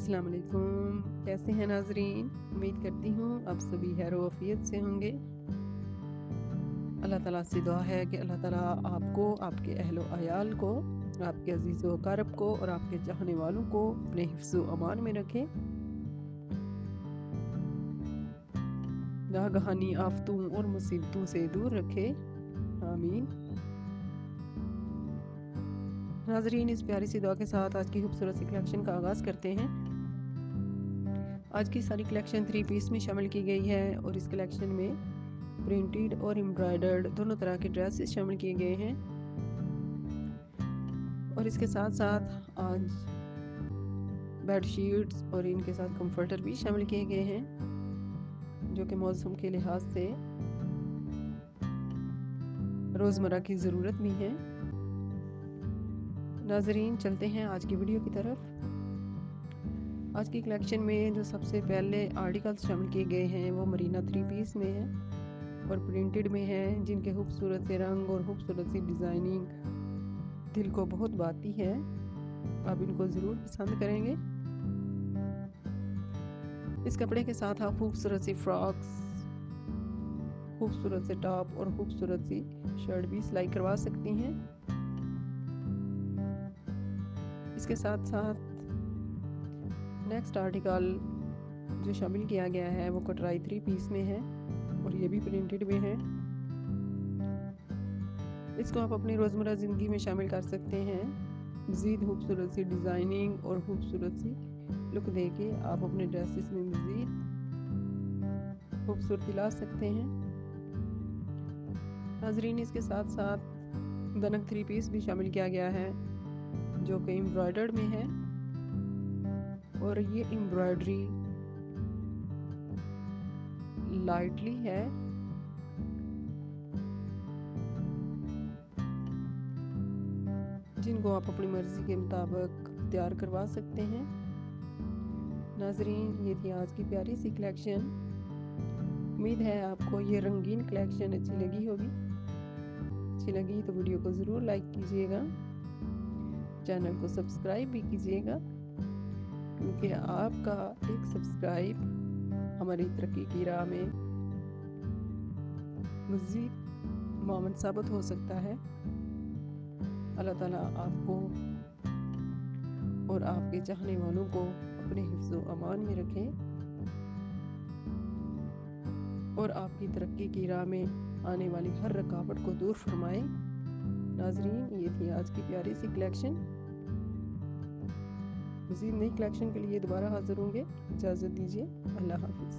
अस्सलाम वालेकुम। कैसे हैं नाज़रीन? उम्मीद करती हूँ आप सभी खैर आफियत से होंगे। अल्लाह ताला से दुआ है कि अल्लाह ताला आपको, आपके अहलो अयाल को, आपके अजीज़ व अकारब को और आपके चाहने वालों को अपने हिफ्ज़ व अमान में रखे। नागहानी आफ़तों और मुसीबतों से दूर रखे। आमीन। नाज़रीन, इस प्यारी सी दुआ के साथ आज की खूबसूरत सी कलेक्शन का आगाज़ करते हैं। आज की सारी कलेक्शन 3 पीस में शामिल की गई है और इस कलेक्शन में प्रिंटेड और एम्ब्रॉयडर्ड दोनों तरह के ड्रेसेस शामिल किए गए हैं। और इसके साथ साथ आज बेडशीट्स और इनके साथ कंफर्टर भी शामिल किए गए हैं, जो कि मौसम के लिहाज से रोज़मर्रा की ज़रूरत भी है। नाज़रीन, चलते हैं आज की वीडियो की तरफ। आज की कलेक्शन में जो सबसे पहले आर्टिकल्स शामिल किए गए हैं वो मरीना 3 पीस में है और प्रिंटेड में है, जिनके खूबसूरत से रंग और खूबसूरत सी डिज़ाइनिंग दिल को बहुत भाती है। आप इनको ज़रूर पसंद करेंगे। इस कपड़े के साथ आप खूबसूरत सी फ्रॉक्स, खूबसूरत से टॉप और खूबसूरत सी शर्ट भी सिलाई करवा सकती हैं। इसके साथ साथ नेक्स्ट आर्टिकल जो शामिल किया गया है वो कटराई 3 पीस में है और ये भी प्रिंटेड में है। इसको आप अपनी रोज़मर्रा ज़िंदगी में शामिल कर सकते हैं। मज़ीद खूबसूरत सी डिज़ाइनिंग और खूबसूरत सी लुक देके आप अपने ड्रेसेस में मज़ीद खूबसूरती ला सकते हैं। नाज़रीन, इसके साथ साथ दनक 3 पीस भी शामिल किया गया है, जो कि एम्ब्रॉयडर्ड में है और ये एम्ब्रॉयडरी लाइटली है। जिनको आप अपनी मर्ज़ी के मुताबिक तैयार करवा सकते हैं। नाज़रीन, ये थी आज की प्यारी सी कलेक्शन। उम्मीद है आपको ये रंगीन कलेक्शन अच्छी लगी होगी। अच्छी लगी तो वीडियो को ज़रूर लाइक कीजिएगा, चैनल को सब्सक्राइब भी कीजिएगा, क्योंकि आपका एक सब्सक्राइब हमारी तरक्की की राह में मज़ीद मामन साबित हो सकता है। अल्लाह ताला आपको और आपके चाहने वालों को अपने हिफ्ज़ व अमान में रखें और आपकी तरक्की की राह में आने वाली हर रुकावट को दूर फरमाए। नाज़रीन, ये थी आज की प्यारी सी कलेक्शन। मज़ीद नई कलेक्शन के लिए दोबारा हाज़िर होंगे। इजाज़त दीजिए। अल्लाह हाफ़िज़।